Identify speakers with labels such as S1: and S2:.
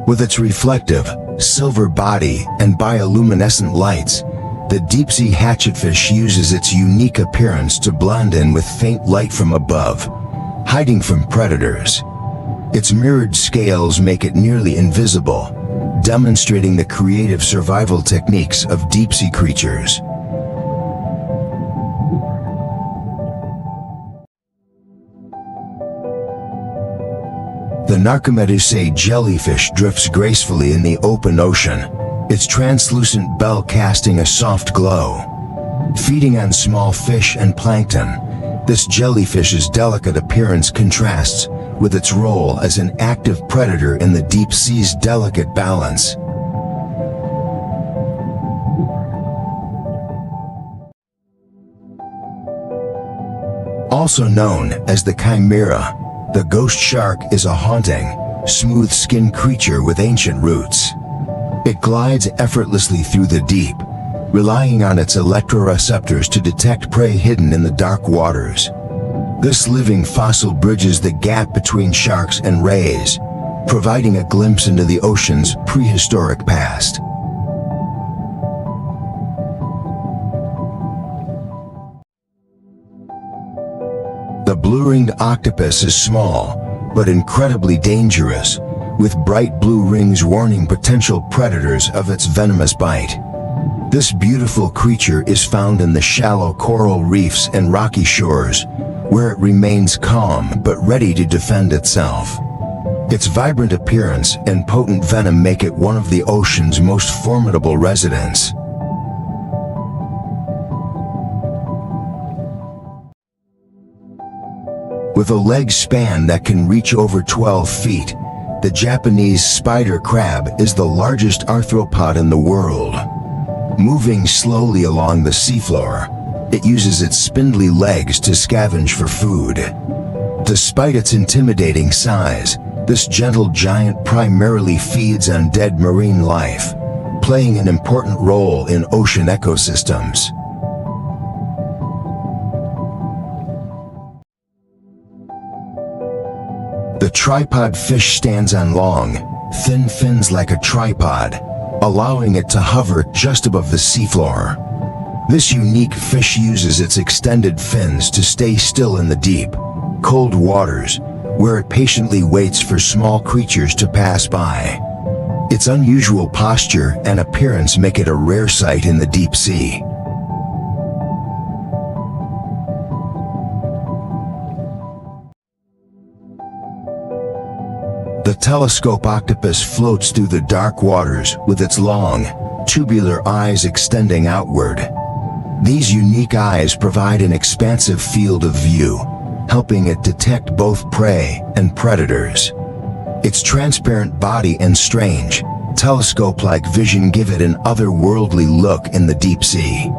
S1: With its reflective, silver body and bioluminescent lights, the deep-sea hatchetfish uses its unique appearance to blend in with faint light from above, hiding from predators. Its mirrored scales make it nearly invisible, demonstrating the creative survival techniques of deep-sea creatures. The Narcomedusae jellyfish drifts gracefully in the open ocean, its translucent bell casting a soft glow. Feeding on small fish and plankton, this jellyfish's delicate appearance contrasts with its role as an active predator in the deep sea's delicate balance. Also known as the chimera, the ghost shark is a haunting, smooth-skinned creature with ancient roots. It glides effortlessly through the deep, relying on its electroreceptors to detect prey hidden in the dark waters. This living fossil bridges the gap between sharks and rays, providing a glimpse into the ocean's prehistoric past. The blue-ringed octopus is small, but incredibly dangerous, with bright blue rings warning potential predators of its venomous bite. This beautiful creature is found in the shallow coral reefs and rocky shores, where it remains calm but ready to defend itself. Its vibrant appearance and potent venom make it one of the ocean's most formidable residents. With a leg span that can reach over 12 feet, the Japanese spider crab is the largest arthropod in the world. Moving slowly along the seafloor, it uses its spindly legs to scavenge for food. Despite its intimidating size, this gentle giant primarily feeds on dead marine life, playing an important role in ocean ecosystems. The tripod fish stands on long, thin fins like a tripod, allowing it to hover just above the seafloor. This unique fish uses its extended fins to stay still in the deep, cold waters, where it patiently waits for small creatures to pass by. Its unusual posture and appearance make it a rare sight in the deep sea. The telescope octopus floats through the dark waters with its long, tubular eyes extending outward. These unique eyes provide an expansive field of view, helping it detect both prey and predators. Its transparent body and strange, telescope-like vision give it an otherworldly look in the deep sea.